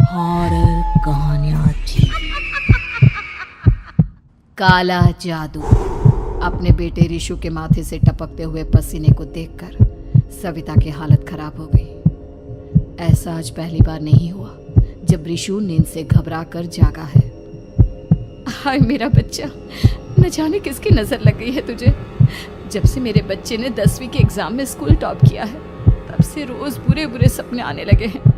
Horror कहानियां काला जादू। अपने बेटे रिशु के माथे से टपकते हुए पसीने को देखकर सविता की हालत खराब हो गई। ऐसा आज पहली बार नहीं हुआ जब रिशु नींद से घबराकर जागा है। हाय मेरा बच्चा, न जाने किसकी नजर लग गई है तुझे। जब से मेरे बच्चे ने 10वीं के एग्जाम में स्कूल टॉप किया है तब से रोज बुरे बुरे सपने आने लगे हैं।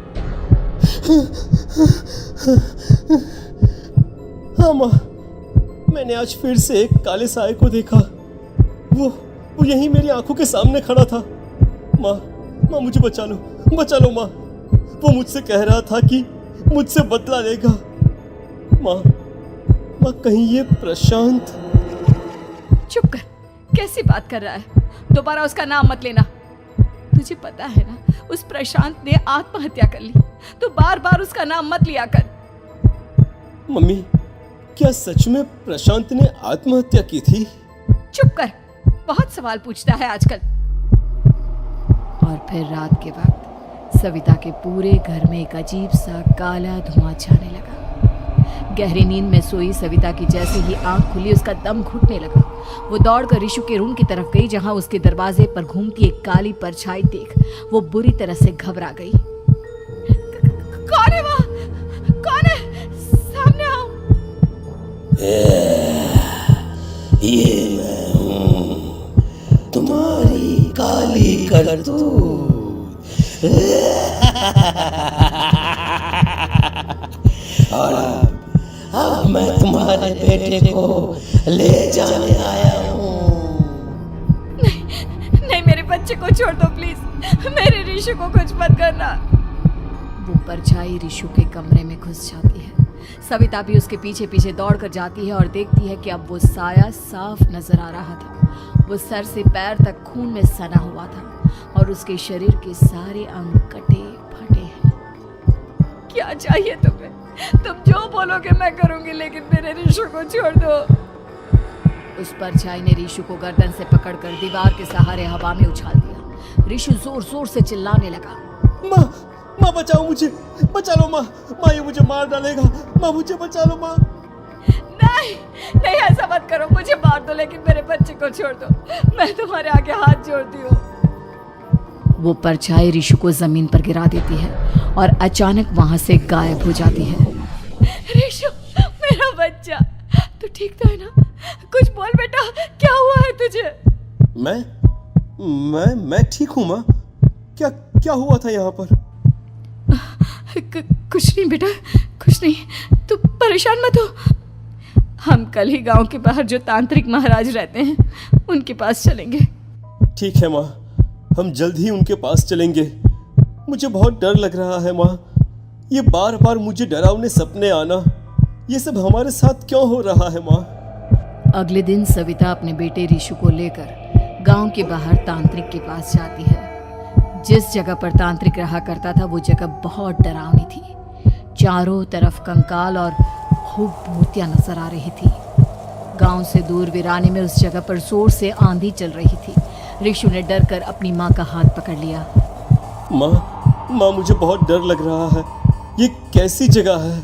हाँ माँ, मैंने आज फिर से एक काले साए को देखा। वो यहीं मेरी आंखों के सामने खड़ा था। माँ मुझे बचा लो माँ। वो मुझसे कह रहा था कि मुझसे बदला लेगा। माँ कहीं ये प्रशांत। चुप कर, कैसी बात कर रहा है? दोबारा उसका नाम मत लेना। तुझे पता है ना, उस प्रशांत ने आत्महत्या कर ली, तो बार बार उसका नाम मत लिया कर। मम्मी, क्या सच में प्रशांत ने आत्महत्या की थी? चुप कर, बहुत सवाल पूछता है आजकल। और फिर रात के वक्त सविता के पूरे घर में एक अजीब सा काला धुआं छाने लगा। गहरी नींद में सोई सविता की जैसे ही आंख खुली उसका दम घुटने लगा। वो दौड़कर रिशु के रूम की तरफ गई जहां उसके दरवाजे पर घूमती एक काली परछाई देख वो बुरी तरह से घबरा गई। कौन है वहाँ? कौन है? सामने आओ। ये मैं हूँ, तुम्हारी काली करतूत। और अब मैं तुम्हारे बेटे को ले जाने आया हूँ। नहीं, मेरे बच्चे को छोड़ दो प्लीज। मेरे रिशु को कुछ मत करना। वो परछाई रिशु के कमरे में घुस जाती है। सविता भी उसके पीछे पीछे दौड़ कर जाती है और देखती है कि अब वो साया साफ नजर आ रहा था। वो सर से पैर तक खून में सना हुआ था और उसके शरीर के सारे अंग कटे फटे हैं। क्या चाहिए तुम्हें? तुम जो बोलोगे मैं करूंगी, लेकिन मेरे रिशु को छोड़ दो। उस परछाई ने रिशु को गर्दन से पकड़कर दीवार के सहारे हवा में उछाल दिया। रिशु जोर जोर से चिल्लाने लगा। माँ बचाओ मुझे, बचा लो माँ, ये मुझे मार डालेगा। माँ मुझे बचा लो माँ। नहीं ऐसा मत करो, मुझे मार दो लेकिन मेरे बच्चे को छोड़ दो। मैं तुम्हारे आगे हाथ जोड़ती हूँ। वो परछाई रिशु को जमीन पर गिरा देती है और अचानक वहां से गायब हो जाती है। रिशु, मेरा बच्चा, तू ठीक तो है ना? कुछ बोल बेटा, क्या हुआ है तुझे? मैं ठीक हूँ माँ। क्या हुआ था यहाँ पर? कुछ नहीं बेटा, कुछ नहीं। तू परेशान मत हो। हम कल ही गांव के बाहर जो तांत्रिक महाराज रहते हैं उनके पास चलेंगे। ठीक है माँ, हम जल्द ही उनके पास चलेंगे। मुझे बहुत डर लग रहा है माँ। ये बार बार मुझे डरावने सपने आना, ये सब हमारे साथ क्यों हो रहा है माँ? अगले दिन सविता अपने बेटे रिशु को लेकर गांव के बाहर तांत्रिक के पास जाती है। जिस जगह पर तांत्रिक रहा करता था वो जगह बहुत डरावनी थी। चारों तरफ कंकाल और खूब मूर्तियां नजर आ रही थी। गांव से दूर वीराने में उस जगह पर जोर से आंधी चल रही थी। रिशु ने डर कर अपनी माँ का हाथ पकड़ लिया। माँ मुझे बहुत डर लग रहा है। ये कैसी जगह है?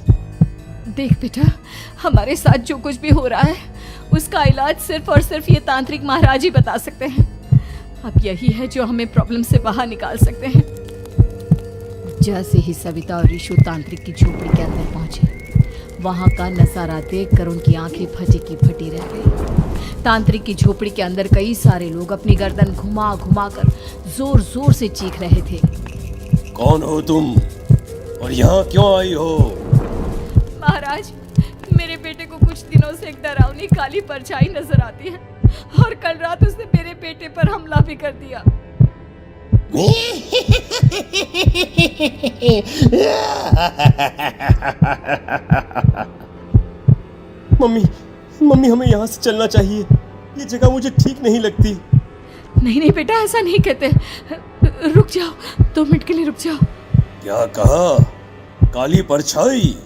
देख बेटा, हमारे साथ जो कुछ भी हो रहा है उसका इलाज सिर्फ और सिर्फ ये तांत्रिक महाराज ही बता सकते हैं। अब यही है जो हमें प्रॉब्लम से बाहर निकाल सकते हैं। जैसे ही सविता और रिशु तांत्रिक की झोपड़ी के अंदर पहुंचे, वहां का नजारा देखकर उनकी आंखें फटी की फटी रह गई। तांत्रिक की झोपड़ी के अंदर कई सारे लोग अपनी गर्दन घुमा घुमा कर जोर जोर से चीख रहे थे। कौन हो तुम और यहाँ क्यों आई हो? महाराज, मेरे बेटे को कुछ दिनों से एक डरावनी काली परछाई नजर आती है और कल रात उसने मेरे बेटे पर हमला भी कर दिया। मम्मी हमें यहाँ से चलना चाहिए। ये जगह मुझे ठीक नहीं लगती। नहीं बेटा, ऐसा नहीं कहते। रुक जाओ, 2 मिनट के लिए रुक जाओ। क्या कहा? काली परछाई?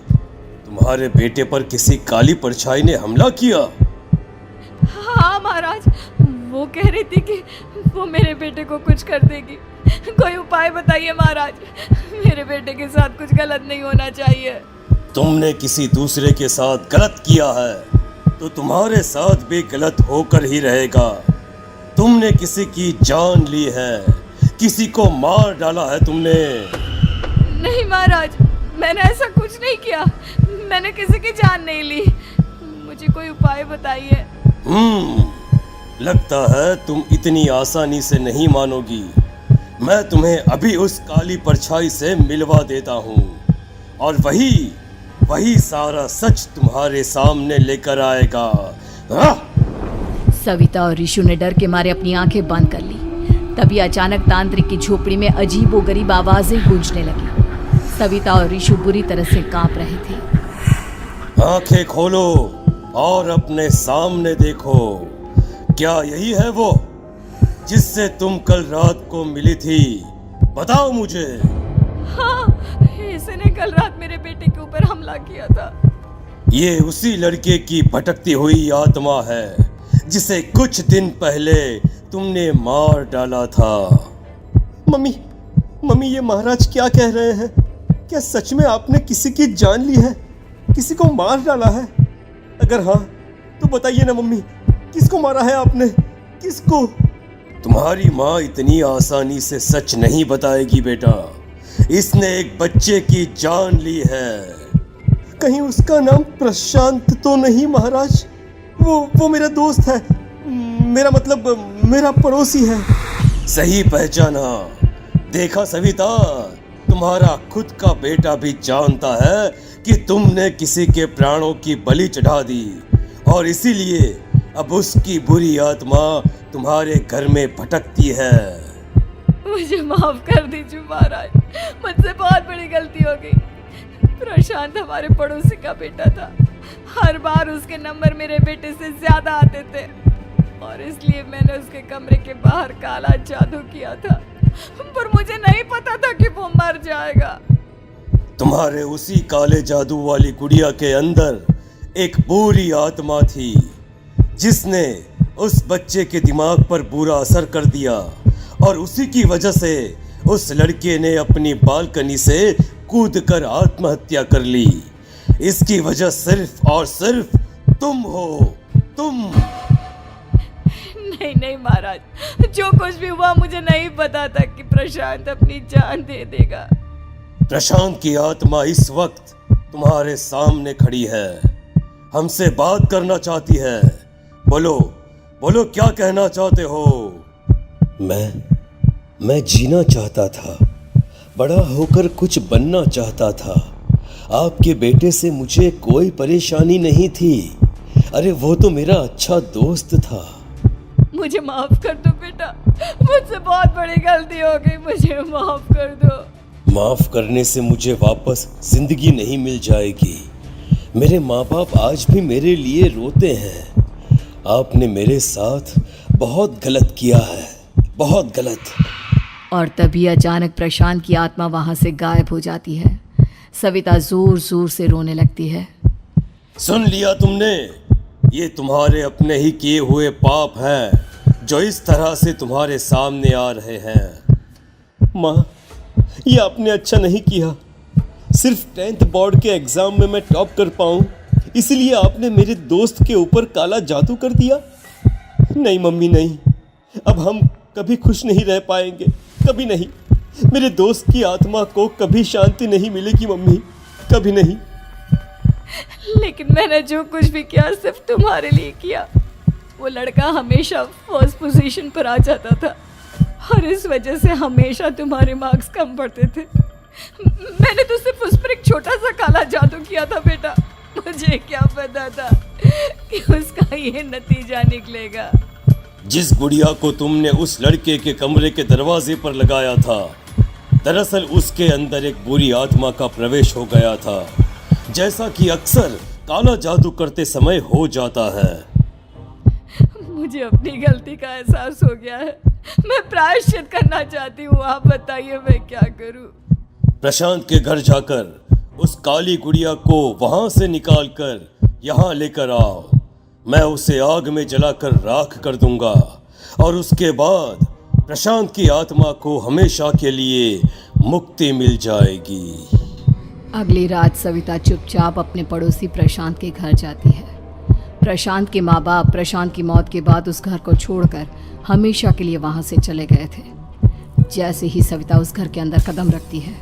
तुम्हारे बेटे पर किसी काली परछाई ने हमला किया? हाँ महाराज, वो कह रही थी कि वो मेरे बेटे को कुछ कर देगी, कोई उपाय बताइए महाराज। मेरे बेटे के साथ कुछ गलत नहीं होना चाहिए। तुमने किसी दूसरे के साथ गलत किया है तो तुम्हारे साथ भी गलत होकर ही रहेगा। तुमने किसी की जान ली है, किसी को मार डाला है तुमने। नहीं महाराज, मैंने ऐसा कुछ नहीं किया। मैंने किसी की जान नहीं ली। मुझे कोई उपाय बताइए। लगता है तुम इतनी आसानी से नहीं मानोगी। मैं तुम्हें अभी उस काली परछाई से मिलवा देता हूँ और वही सारा सच तुम्हारे सामने लेकर आएगा। सविता और ऋषु ने डर के मारे अपनी आंखें बंद कर ली। तभी अचानक तांत्रिक की झोपड़ी में अजीबोगरीब आवाजें गूंजने लगी। सविता और ऋषु बुरी तरह से कांप रहे थे। आंखें खोलो और अपने सामने देखो। क्या यही है वो जिससे तुम कल रात को मिली थी? बताओ मुझे। हाँ, इसने कल रात मेरे बेटे के ऊपर हमला किया था। ये उसी लड़के की भटकती हुई आत्मा है जिसे कुछ दिन पहले तुमने मार डाला था। मम्मी ये महाराज क्या कह रहे हैं? क्या सच में आपने किसी की जान ली है, किसी को मार डाला है? अगर हाँ तो बताइए ना मम्मी, किसको मारा है आपने? किसको? तुम्हारी माँ इतनी आसानी से सच नहीं बताएगी बेटा। इसने एक बच्चे की जान ली है। कहीं उसका नाम प्रशांत तो नहीं महाराज? वो मेरा दोस्त है, मेरा पड़ोसी है। सही पहचाना। देखा सविता, तुम्हारा खुद का बेटा भी जानता है कि तुमने किसी के प्राणों की बलि चढ़ा दी और इसीलिए अब उसकी बुरी आत्मा तुम्हारे घर में भटकती है। मुझे माफ कर दीजिए महाराज, मुझसे बहुत बड़ी गलती हो गई। प्रशांत हमारे पड़ोसी का बेटा था। हर बार उसके नंबर मेरे बेटे से ज्यादा आते थे और इसलिए मैंने उसके कमरे के बाहर काला जादू किया था, पर मुझे नहीं पता था कि वो मर जाएगा। तुम्हारे उसी काले जादू वाली गुड़िया के अंदर एक बुरी आत्मा थी जिसने उस बच्चे के दिमाग पर बुरा असर कर दिया और उसी की वजह से उस लड़के ने अपनी बालकनी से कूदकर आत्महत्या कर ली। इसकी वजह सिर्फ और सिर्फ तुम हो, तुम। नहीं महाराज, जो कुछ भी हुआ मुझे नहीं पता था कि प्रशांत अपनी जान दे देगा। प्रशांत की आत्मा इस वक्त तुम्हारे सामने खड़ी है, हमसे बात करना चाहती है। बोलो क्या कहना चाहते हो? मैं जीना चाहता था, बड़ा होकर कुछ बनना चाहता था। आपके बेटे से मुझे कोई परेशानी नहीं थी। अरे वो तो मेरा अच्छा दोस्त था। मुझे माफ कर दो बेटा, मुझसे बहुत बड़ी गलती हो गई, मुझे माफ कर दो। माफ करने से मुझे वापस जिंदगी नहीं मिल जाएगी। मेरे माँ बाप आज भी मेरे लिए रोते हैं। आपने मेरे साथ बहुत गलत किया है, बहुत गलत। और तभी अचानक प्रशांत की आत्मा वहां से गायब हो जाती है। सविता जोर जोर से रोने लगती है। सुन लिया तुमने? ये तुम्हारे अपने ही किए हुए पाप हैं जो इस तरह से तुम्हारे सामने आ रहे हैं। माँ, ये आपने अच्छा नहीं किया। सिर्फ 10th बोर्ड के एग्जाम में मैं टॉप कर पाऊँ इसलिए आपने मेरे दोस्त के ऊपर काला जादू कर दिया। नहीं मम्मी, नहीं। अब हम कभी खुश नहीं रह पाएंगे, कभी नहीं। मेरे दोस्त की आत्मा को कभी शांति नहीं मिलेगी मम्मी, कभी नहीं। लेकिन मैंने जो कुछ भी किया सिर्फ तुम्हारे लिए किया। वो लड़का हमेशा फर्स्ट पोजीशन पर आ जाता था और इस वजह से हमेशा तुम्हारे मार्क्स कम पड़ते थे। मैंने तो सिर्फ उस पर एक छोटा सा काला जादू किया था बेटा। मुझे क्या पता था कि उसका ये नतीजा निकलेगा। जिस गुड़िया को तुमने उस लड़के के कमरे के दरवाजे पर लगाया था, दरअसल उसके अंदर एक बुरी आत्मा का प्रवेश हो गया था, जैसा कि अक्सर काला जादू करते समय हो जाता है। मुझे अपनी गलती का एहसास हो गया है। मैं प्रायश्चित करना चाहती हूँ। आप बताइए मैं क्या करूँ? प्रशांत के घर जाकर उस काली गुड़िया को वहां से निकालकर यहाँ लेकर आओ। मैं उसे आग में जलाकर राख कर दूंगा और उसके बाद प्रशांत की आत्मा को हमेशा के लिए मुक्ति मिल जाएगी। अगली रात सविता चुपचाप अपने पड़ोसी प्रशांत के घर जाती है। प्रशांत के माँ बाप प्रशांत की मौत के बाद उस घर को छोड़कर हमेशा के लिए वहां से चले गए थे। जैसे ही सविता उस घर के अंदर कदम रखती है,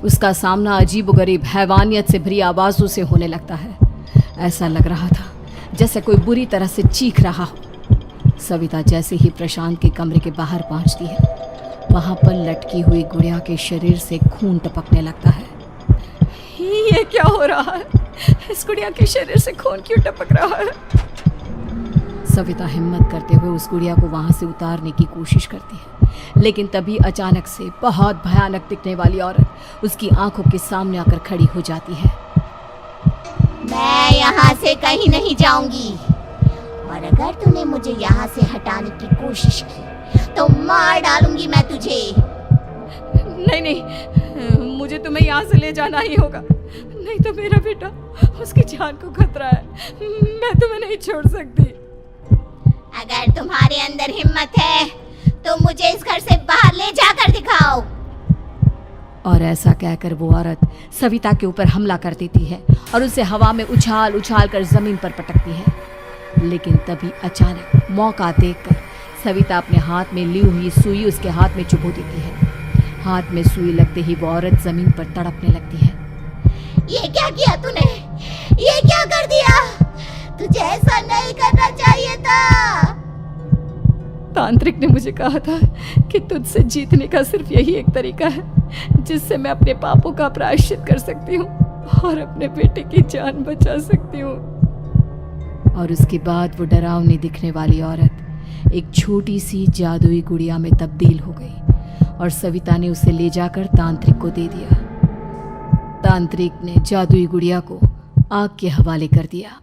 उसका सामना अजीबोगरीब हैवानियत से भरी आवाज़ों से होने लगता है। ऐसा लग रहा था जैसे कोई बुरी तरह से चीख रहा हो। सविता जैसे ही प्रशांत के कमरे के बाहर पहुंचती है, वहां पर लटकी हुई गुड़िया के शरीर से खून टपकने लगता है। ये क्या हो रहा है? इस गुड़िया के शरीर से खून क्यों टपक रहा है? सविता हिम्मत करते हुए उस गुड़िया को वहां से उतारने की कोशिश करती है, लेकिन तभी अचानक से बहुत भयानक दिखने वाली औरत उसकी आंखों के सामने आकर खड़ी हो जाती है। मैं यहाँ से कहीं नहीं जाऊंगी, और अगर तूने मुझे यहाँ से हटाने की कोशिश की तो मार डालूंगी मैं तुझे। नहीं, मुझे तुम्हें यहाँ से ले जाना ही होगा, नहीं तो मेरा बेटा, उसकी जान को खतरा है। मैं तुम्हें नहीं छोड़ सकती। अगर तुम्हारे अंदर हिम्मत है तो मुझे इस घर से बाहर ले जाकर दिखाओ। और ऐसा कहकर वो औरत सविता के ऊपर हमला कर देती है और उसे हवा में उछाल उछाल कर जमीन पर पटकती है। लेकिन तभी अचानक मौका देखकर सविता अपने हाथ में ली हुई सुई उसके हाथ में चुभो देती है। हाथ में सुई लगते ही वो औरत जमीन पर तड़पने लगती है। ये क्या किया तूने? ये क्या कर दिया? तुझे ऐसा नहीं करना चाहिए था। तांत्रिक ने मुझे कहा था कि तुझसे जीतने का सिर्फ यही एक तरीका है जिससे मैं अपने पापों का प्रायश्चित कर सकती हूँ और अपने बेटे की जान बचा सकती हूँ। और उसके बाद वो डरावनी दिखने वाली औरत एक छोटी सी जादुई गुड़िया में तब्दील हो गई और सविता ने उसे ले जाकर तांत्रिक को दे दिया। तांत्रिक ने जादुई गुड़िया को आग के हवाले कर दिया।